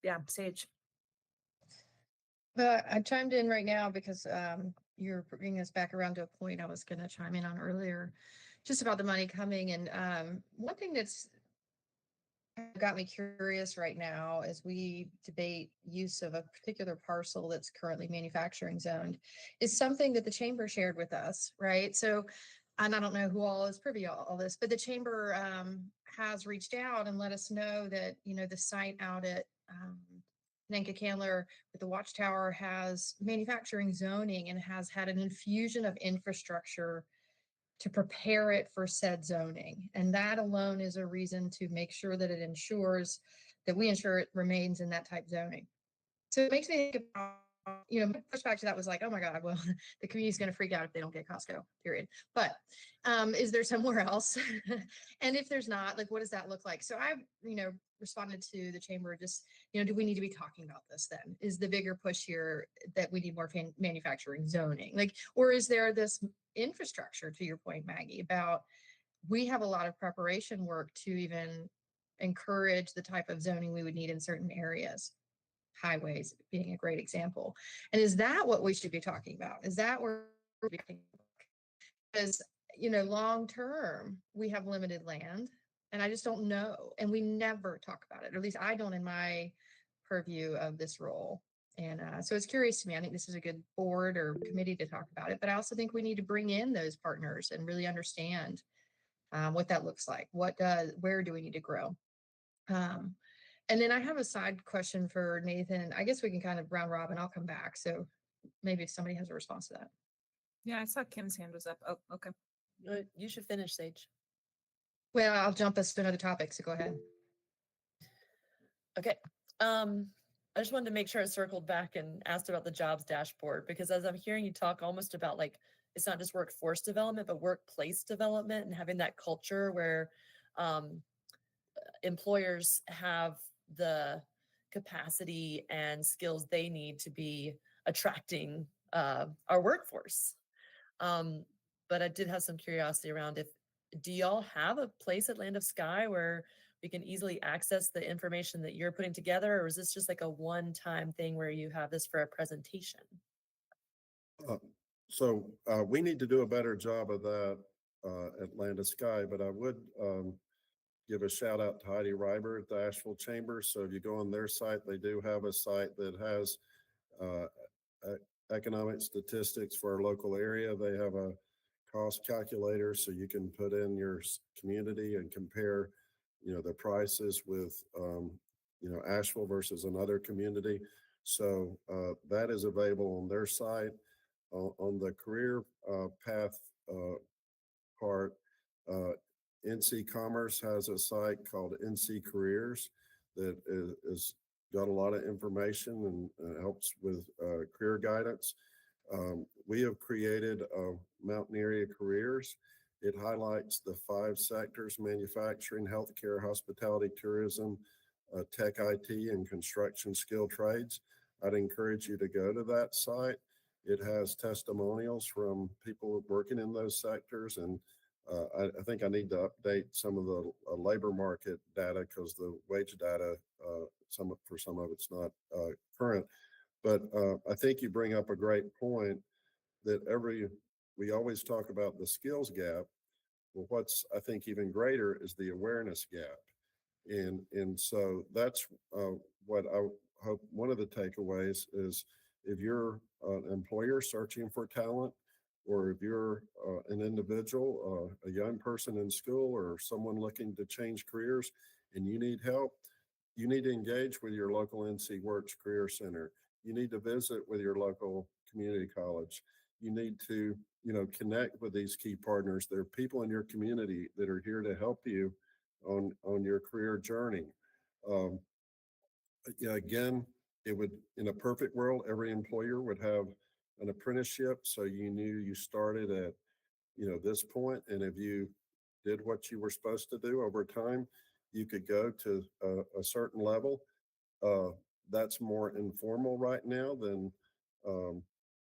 B: Yeah, Sage.
G: Well, I chimed in right now because you're bringing us back around to a point I was going to chime in on earlier, just about the money coming. And one thing that's got me curious right now as we debate use of a particular parcel that's currently manufacturing zoned is something that the chamber shared with us, right? So, and I don't know who all is privy to all this, but the chamber has reached out and let us know that, you know, the site out at Nanka Candler with the Watchtower has manufacturing zoning and has had an infusion of infrastructure to prepare it for said zoning. And that alone is a reason to make sure that it ensures that we ensure it remains in that type zoning. So it makes me think about, you know, my pushback to that was like, oh my God, well, the community is going to freak out if they don't get Costco, period. But is there somewhere else? And if there's not, like, what does that look like? So I've, you know, responded to the chamber, just, you know, do we need to be talking about this then? Is the bigger push here that we need more manufacturing zoning? Like, or is there this infrastructure, to your point, Maggie, about we have a lot of preparation work to even encourage the type of zoning we would need in certain areas, highways being a great example. And is that what we should be talking about? Is that where we're because, you know, long term, we have limited land and I just don't know. And we never talk about it, or at least I don't in my purview of this role. And so it's curious to me. I think this is a good board or committee to talk about it, but I also think we need to bring in those partners and really understand what that looks like. Where do we need to grow? And then I have a side question for Nathan. I guess we can kind of round robin. I'll come back. So maybe if somebody has a response to that.
B: Yeah, I saw Kim's hand was up. Oh, okay.
C: You should finish, Sage.
G: Well, I'll jump us to another topic. So go ahead.
C: Okay. I just wanted to make sure I circled back and asked about the jobs dashboard, because as I'm hearing you talk almost about like, it's not just workforce development, but workplace development and having that culture where employers have the capacity and skills they need to be attracting our workforce. But I did have some curiosity around do y'all have a place at Land of Sky where we can easily access the information that you're putting together, or is this just like a one-time thing where you have this for a presentation?
D: So we need to do a better job of that at Land of Sky, but I would give a shout out to Heidi Reiber at the Asheville Chamber. So if you go on their site, they do have a site that has economic statistics for our local area. They have a cost calculator, so you can put in your community and compare, you know, the prices with, you know, Asheville versus another community. So that is available on their site. On the career path part, NC Commerce has a site called NC Careers that is got a lot of information and helps with career guidance. We have created Mountain Area Careers. It highlights the 5 sectors: manufacturing, healthcare, hospitality, tourism, tech, IT, and construction skill trades. I'd encourage you to go to that site. It has testimonials from people working in those sectors, and I think I need to update some of the labor market data because the wage data, for some of it's not current. But I think you bring up a great point that we always talk about the skills gap. Well, what's I think even greater is the awareness gap. And so that's what I hope one of the takeaways is, if you're an employer searching for talent, or if you're an individual, a young person in school, or someone looking to change careers and you need help, you need to engage with your local NC Works Career Center. You need to visit with your local community college. You need to, you know, connect with these key partners. There are people in your community that are here to help you on your career journey. Yeah, again, it would, in a perfect world, every employer would have an apprenticeship, so you knew you started at, you know, this point, and if you did what you were supposed to do over time, you could go to a certain level. that's more informal right now than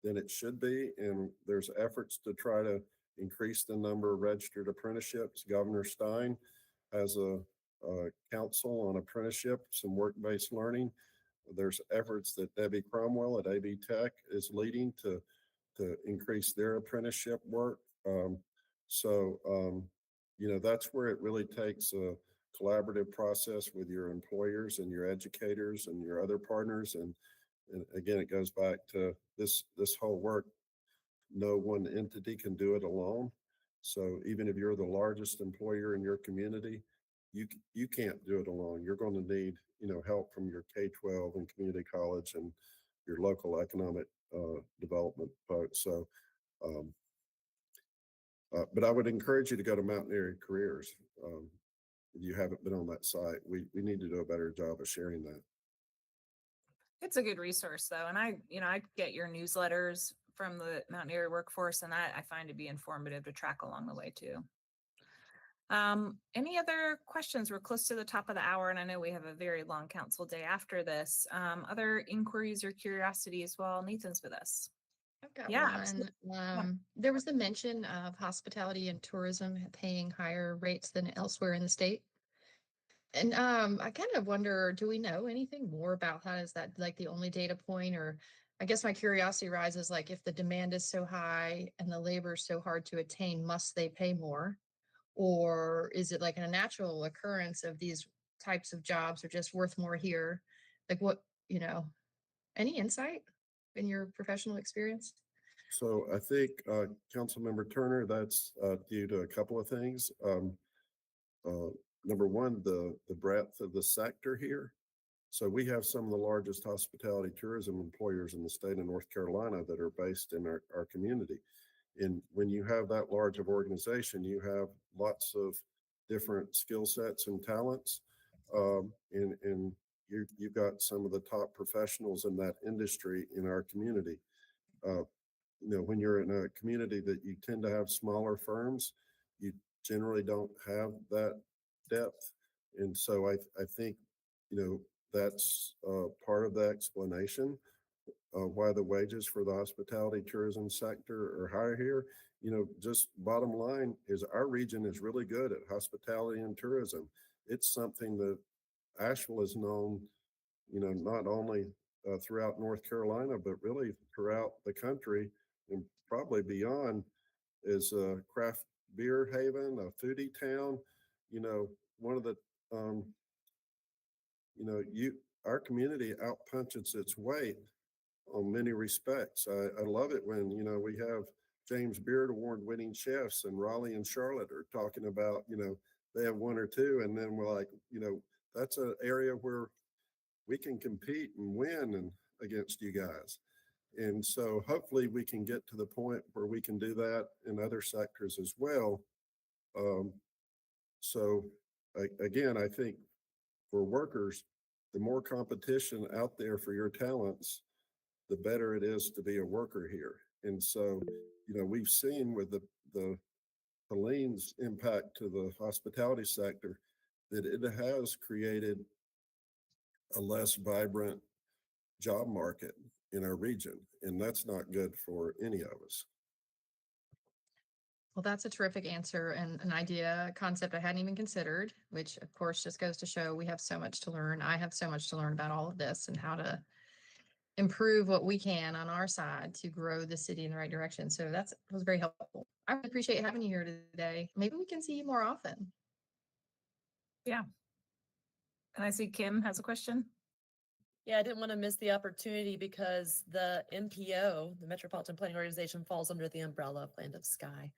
D: it should be. And there's efforts to try to increase the number of registered apprenticeships. Governor Stein has a council on apprenticeships and work-based learning. There's efforts that Debbie Cromwell at AB Tech is leading to increase their apprenticeship work. That's where it really takes a collaborative process with your employers and your educators and your other partners. And again, it goes back to this whole work. No one entity can do it alone. So even if you're the largest employer in your community, you can't do it alone. You're going to need, help from your K-12 and community college and your local economic development folks. So, but I would encourage you to go to Mountain Area Careers. If you haven't been on that site, we need to do a better job of sharing that.
B: It's a good resource though. And I get your newsletters from the Mountain Area Workforce, and I find to be informative to track along the way too. Any other questions? We're close to the top of the hour, and I know we have a very long council day after this. Other inquiries or curiosities while Nathan's with us?
G: I've got
B: Yeah,
G: one.
B: absolutely.
G: There was the mention of hospitality and tourism paying higher rates than elsewhere in the state. And I kind of wonder, do we know anything more about that? Is that like the only data point? Or I guess my curiosity rises, like if the demand is so high and the labor is so hard to attain, must they pay more? Or is it like a natural occurrence of these types of jobs are just worth more here? Like what, any insight in your professional experience?
D: So I think, Councilmember Turner, that's due to a couple of things. Number one, the breadth of the sector here. So we have some of the largest hospitality tourism employers in the state of North Carolina that are based in our community. And when you have that large of organization, you have lots of different skill sets and talents. And you've got some of the top professionals in that industry in our community. When you're in a community that you tend to have smaller firms, you generally don't have that depth. And so I think, that's part of the explanation why the wages for the hospitality tourism sector are higher here. Just bottom line is our region is really good at hospitality and tourism. It's something that Asheville is known, not only throughout North Carolina, but really throughout the country and probably beyond, is a craft beer haven, a foodie town. One of the, our community outpunches its weight on many respects. I love it when, we have James Beard Award winning chefs and Raleigh and Charlotte are talking about, they have one or two. And then we're like, that's an area where we can compete and win and against you guys. And so hopefully we can get to the point where we can do that in other sectors as well. Again, I think for workers, the more competition out there for your talents, the better it is to be a worker here. And so, we've seen with the Helene's impact to the hospitality sector that it has created a less vibrant job market in our region. And that's not good for any of us.
G: Well, that's a terrific answer and an idea, a concept I hadn't even considered, which of course just goes to show we have so much to learn. I have so much to learn about all of this and how to improve what we can on our side to grow the city in the right direction. So that was very helpful. I really appreciate having you here today. Maybe we can see you more often.
B: Yeah. And I see Kim has a question.
C: Yeah, I didn't want to miss the opportunity because the MPO, the Metropolitan Planning Organization, falls under the umbrella of Land of Sky.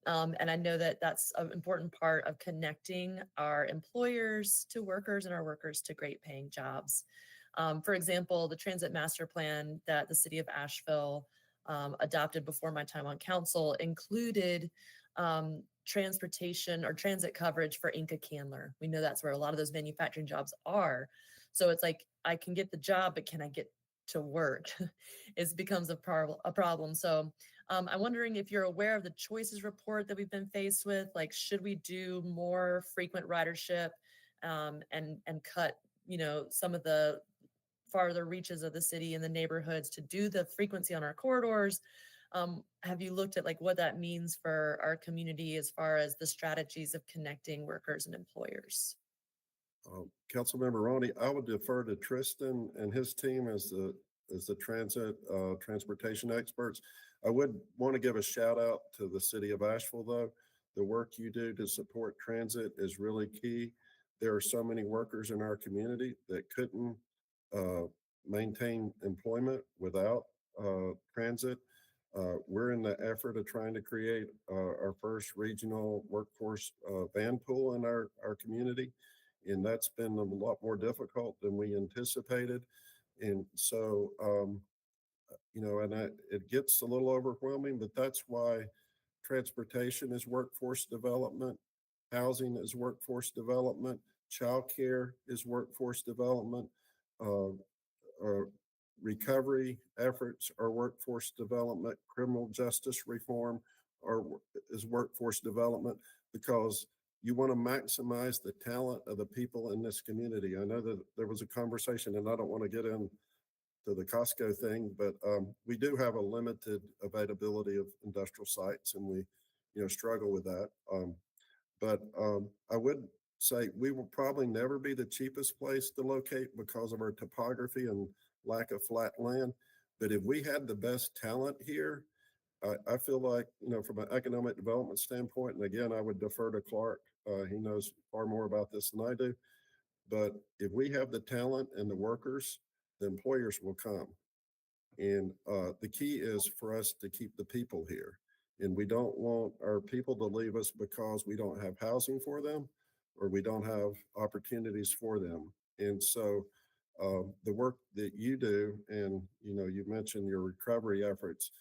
C: And I know that that's an important part of connecting our employers to workers and our workers to great paying jobs. For example, the transit master plan that the city of Asheville adopted before my time on council included transportation or transit coverage for Inca Candler. We know that's where a lot of those manufacturing jobs are. So it's like, I can get the job, but can I get to work? It becomes a problem. So I'm wondering if you're aware of the choices report that we've been faced with. Like, should we do more frequent ridership and cut, some of the farther reaches of the city and the neighborhoods to do the frequency on our corridors. Have you looked at like what that means for our community as far as the strategies of connecting workers and employers?
D: Councilmember Ronnie, I would defer to Tristan and his team as the transportation experts. I would want to give a shout out to the city of Asheville, though. The work you do to support transit is really key. There are so many workers in our community that couldn't maintain employment without transit. We're in the effort of trying to create our first regional workforce van pool in our community. And that's been a lot more difficult than we anticipated. And so, it gets a little overwhelming, but that's why transportation is workforce development, housing is workforce development, childcare is workforce development, uh, recovery efforts are workforce development, criminal justice reform is workforce development, because you want to maximize the talent of the people in this community. I know that there was a conversation, and I don't want to get into the Costco thing, but we do have a limited availability of industrial sites, and we, struggle with that. But I would say we will probably never be the cheapest place to locate because of our topography and lack of flat land. But if we had the best talent here, I feel like, from an economic development standpoint, and again, I would defer to Clark. He knows far more about this than I do. But if we have the talent and the workers, the employers will come. And the key is for us to keep the people here. And we don't want our people to leave us because we don't have housing for them or we don't have opportunities for them. And so the work that you do, and, you mentioned your recovery efforts,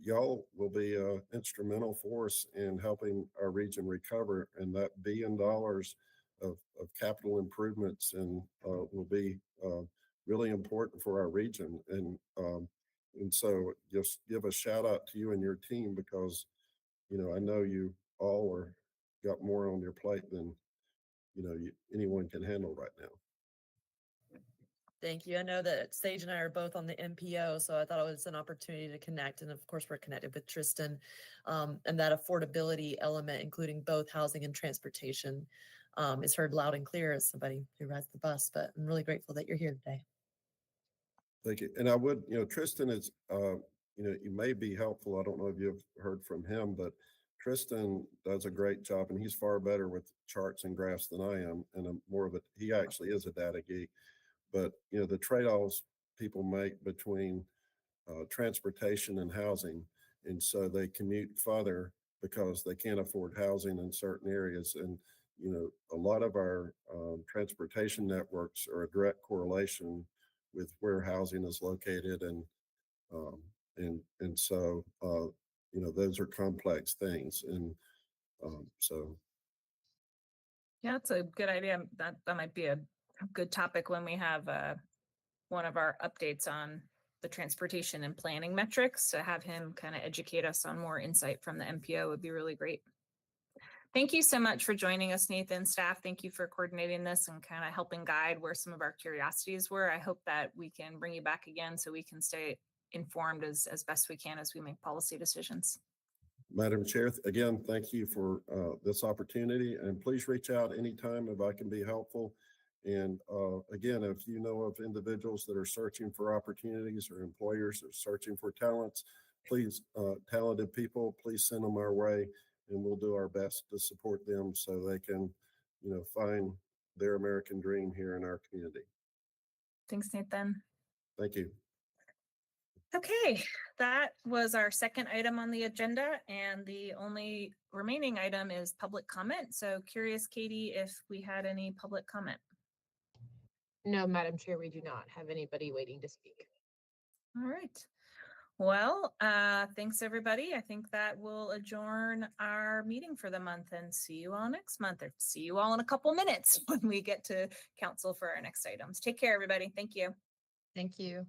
D: y'all will be an instrumental force in helping our region recover, and that $1 billion of capital improvements and will be really important for our region. And so just give a shout out to you and your team, because, I know you all got more on your plate than, anyone can handle right now.
C: Thank you. I know that Sage and I are both on the MPO, so I thought it was an opportunity to connect. And of course, we're connected with Tristan, and that affordability element, including both housing and transportation, is heard loud and clear as somebody who rides the bus. But I'm really grateful that you're here today.
D: Thank you. And I would, Tristan is, you may be helpful. I don't know if you've heard from him, but Tristan does a great job, and he's far better with charts and graphs than I am. And I'm more of he actually is a data geek. But, the trade-offs people make between transportation and housing. And so they commute further because they can't afford housing in certain areas. And, a lot of our transportation networks are a direct correlation with where housing is located. And so, those are complex things. And so.
B: Yeah, that's a good idea. That might be a good topic when we have one of our updates on the transportation and planning metrics, to have him kind of educate us on more insight from the MPO would be really great. Thank you so much for joining us, Nathan, staff. Thank you for coordinating this and kind of helping guide where some of our curiosities were. I hope that we can bring you back again so we can stay informed as best we can as we make policy decisions.
D: Madam Chair, again, thank you for this opportunity, and please reach out anytime if I can be helpful. And again, if you know of individuals that are searching for opportunities or employers that are searching for talents, please, talented people, please send them our way, and we'll do our best to support them so they can, find their American dream here in our community.
B: Thanks, Nathan.
D: Thank you.
B: Okay, that was our second item on the agenda, and the only remaining item is public comment. So curious, Katie, if we had any public comment.
A: No, Madam Chair, we do not have anybody waiting to speak.
B: All right. Well, thanks everybody. I think that will adjourn our meeting for the month, and see you all next month, or see you all in a couple minutes when we get to council for our next items. Take care, everybody. Thank you.
G: Thank you.